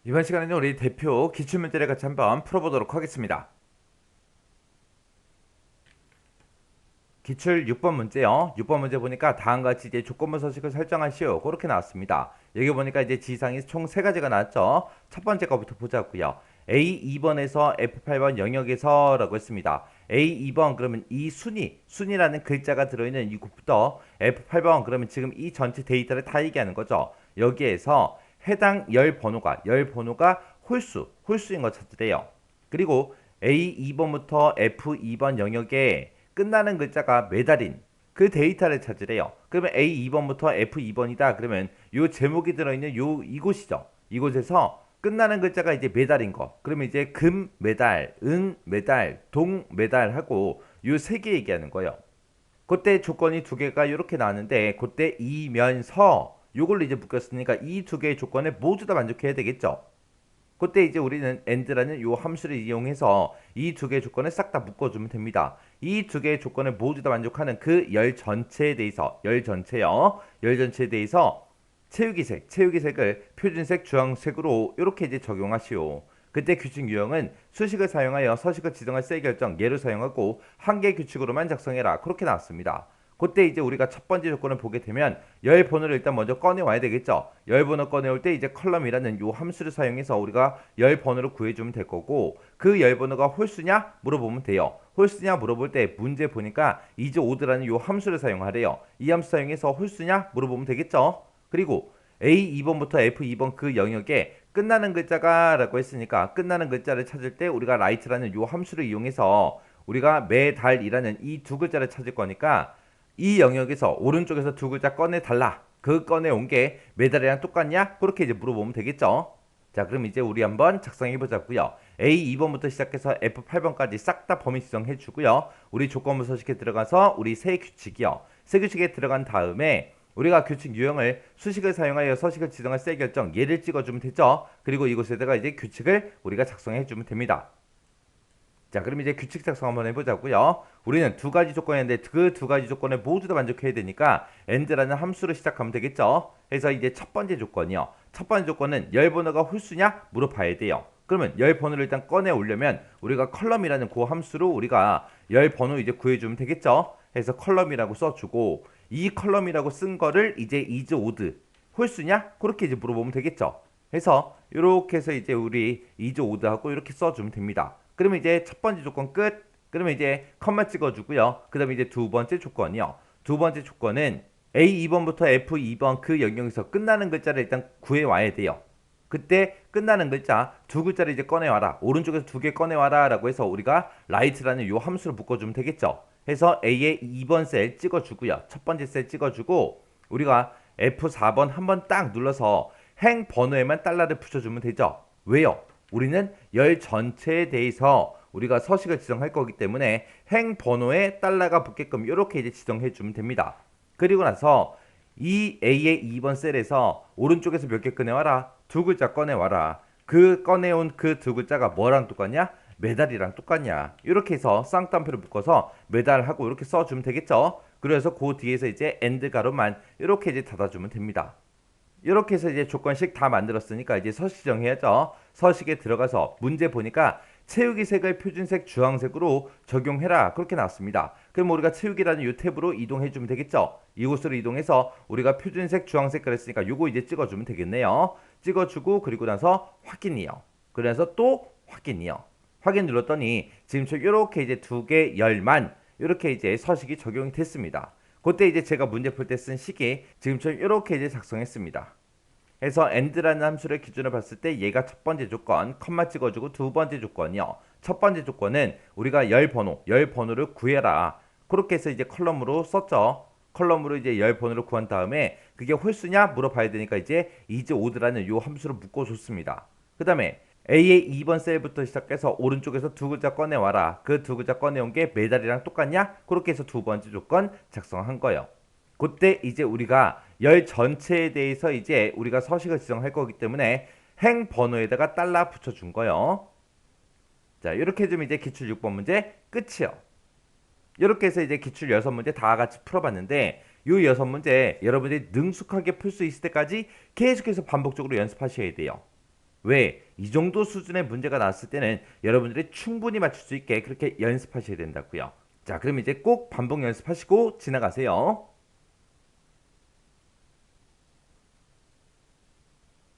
이번 시간에는 우리 대표 기출문제를 같이 한번 풀어보도록 하겠습니다. 기출 6번 문제요. 6번 문제 보니까 다음과 같이 이제 조건부 서식을 설정하시오. 그렇게 나왔습니다. 여기 보니까 이제 지상이 총 3가지가 나왔죠. 첫 번째 거부터 보자고요. A 2번에서 F 8번 영역에서 라고 했습니다. A 2번 그러면 이 순위라는 글자가 들어있는 이곳부터 F 8번 그러면 지금 이 전체 데이터를 다 얘기하는 거죠. 여기에서 해당 열 번호가 홀수인 거 찾으래요. 그리고 A 2번부터 F 2번 영역에 끝나는 글자가 매달린 그 데이터를 찾으래요. 그러면 A 2번부터 F 2번이다. 그러면 요 제목이 들어있는 이곳이죠. 이곳에서 끝나는 글자가 이제 매달인 거. 그러면 이제 금 매달, 은 매달, 동 매달 하고 요 3개 얘기하는 거예요. 그때 조건이 2개가 이렇게 나왔는데 그때 이면서 요걸로 이제 묶였으니까 이 2개의 조건에 모두 다 만족해야 되겠죠. 그때 이제 우리는 and라는 요 함수를 이용해서 이 2개의 조건을 싹 다 묶어주면 됩니다. 이 2개의 조건을 모두 다 만족하는 그 열 전체에 대해서 열 전체에 대해서 채우기색을 표준색 주황색으로 이렇게 이제 적용하시오. 그때 규칙 유형은 수식을 사용하여 서식을 지정할 세 결정 예를 사용하고 한 개 규칙으로만 작성해라. 그렇게 나왔습니다. 그때 이제 우리가 첫 번째 조건을 보게 되면 열 번호를 일단 먼저 꺼내와야 되겠죠. 열 번호 꺼내올 때 이제 컬럼이라는 요 함수를 사용해서 우리가 열 번호를 구해주면 될 거고 그 열 번호가 홀수냐 물어보면 돼요. 홀수냐 물어볼 때 문제 보니까 이즈 오드라는 요 함수를 사용하래요. 이 함수 사용해서 홀수냐 물어보면 되겠죠. 그리고 A 2번부터 F 2번 그 영역에 끝나는 글자가 라고 했으니까 끝나는 글자를 찾을 때 우리가 write라는 요 함수를 이용해서 우리가 매달이라는 이 두 글자를 찾을 거니까 이 영역에서 오른쪽에서 두 글자 꺼내달라. 그 꺼내온 게 매달이랑 똑같냐? 그렇게 이제 물어보면 되겠죠. 자, 그럼 이제 우리 한번 작성해 보자고요. A 2번부터 시작해서 F 8번까지 싹 다 범위 지정해 주고요. 우리 조건부 서식에 들어가서 우리 세 규칙이요. 세 규칙에 들어간 다음에 우리가 규칙 유형을 수식을 사용하여 서식을 지정할 세 결정 얘를 찍어주면 되죠. 그리고 이곳에다가 이제 규칙을 우리가 작성해 주면 됩니다. 자, 그럼 이제 규칙 작성 한번 해보자고요. 우리는 2가지 조건인데 그 2가지 조건을 모두 다 만족해야 되니까 and라는 함수로 시작하면 되겠죠. 그래서 이제 첫 번째 조건이요. 첫 번째 조건은 열 번호가 홀수냐 물어봐야 돼요. 그러면 열 번호를 일단 꺼내 오려면 우리가 컬럼이라는 그 함수로 우리가 열 번호 이제 구해주면 되겠죠. 그래서 컬럼이라고 써주고 이 컬럼이라고 쓴 거를 이제 is odd 홀수냐 그렇게 이제 물어보면 되겠죠. 그래서 이렇게 해서 이제 우리 is odd하고 이렇게 써주면 됩니다. 그러면 이제 첫 번째 조건 끝. 그러면 이제 컴마 찍어주고요. 그 다음에 이제 두 번째 조건이요. 두 번째 조건은 A 2번부터 F 2번 그 영역에서 끝나는 글자를 일단 구해와야 돼요. 그때 끝나는 글자 두 글자를 이제 꺼내와라. 오른쪽에서 2개 꺼내와라 라고 해서 우리가 write라는 요 함수를 묶어주면 되겠죠. 해서 A의 2번 셀 찍어주고요. 첫 번째 셀 찍어주고 우리가 F4번 한번 딱 눌러서 행 번호에만 달러를 붙여주면 되죠. 왜요? 우리는 열 전체에 대해서 우리가 서식을 지정할 거기 때문에 행 번호에 달러가 붙게끔 이렇게 이제 지정해 주면 됩니다. 그리고 나서 이 A의 2번 셀에서 오른쪽에서 몇 개 꺼내와라. 두 글자 꺼내와라. 그 꺼내온 그 두 글자가 뭐랑 똑같냐? 메달이랑 똑같냐? 이렇게 해서 쌍따옴표를 묶어서 메달하고 이렇게 써주면 되겠죠. 그래서 그 뒤에서 이제 엔드 가로만 이렇게 이제 닫아주면 됩니다. 이렇게 해서 이제 조건식 다 만들었으니까 이제 서식 정해야죠. 서식에 들어가서 문제 보니까 채우기 색을 표준색 주황색으로 적용해라 그렇게 나왔습니다. 그럼 우리가 채우기라는 이 탭으로 이동해 주면 되겠죠. 이곳으로 이동해서 우리가 표준색 주황색 그랬으니까 이거 이제 찍어주면 되겠네요. 찍어주고 그리고 나서 확인이요. 그래서 또 확인이요. 확인 눌렀더니 지금처럼 이렇게 이제 두 개 열만 이렇게 이제 서식이 적용이 됐습니다. 그때 이제 제가 문제 풀 때 쓴 식이 지금처럼 이렇게 이제 작성했습니다. 그래서 and라는 함수를 기준으로 봤을 때 얘가 첫 번째 조건, 컴마 찍어주고 두 번째 조건이요. 첫 번째 조건은 우리가 열 번호를 구해라. 그렇게 해서 이제 컬럼으로 썼죠. 컬럼으로 이제 열 번호를 구한 다음에 그게 홀수냐 물어봐야 되니까 이제 is odd라는 요 함수를 묶어줬습니다. 그 다음에 A의 2번 셀부터 시작해서 오른쪽에서 두 글자 꺼내와라. 그 두 글자 꺼내온 게 매달이랑 똑같냐? 그렇게 해서 두 번째 조건 작성한 거예요. 그때 이제 우리가 열 전체에 대해서 이제 우리가 서식을 지정할 거기 때문에 행 번호에다가 달러 붙여준 거예요. 자, 이렇게 해주면 이제 기출 6번 문제 끝이요. 이렇게 해서 이제 기출 6문제 다 같이 풀어봤는데 이 6문제 여러분들이 능숙하게 풀 수 있을 때까지 계속해서 반복적으로 연습하셔야 돼요. 왜? 이 정도 수준의 문제가 나왔을 때는 여러분들이 충분히 맞출 수 있게 그렇게 연습하셔야 된다고요. 자, 그럼 이제 꼭 반복 연습하시고 지나가세요.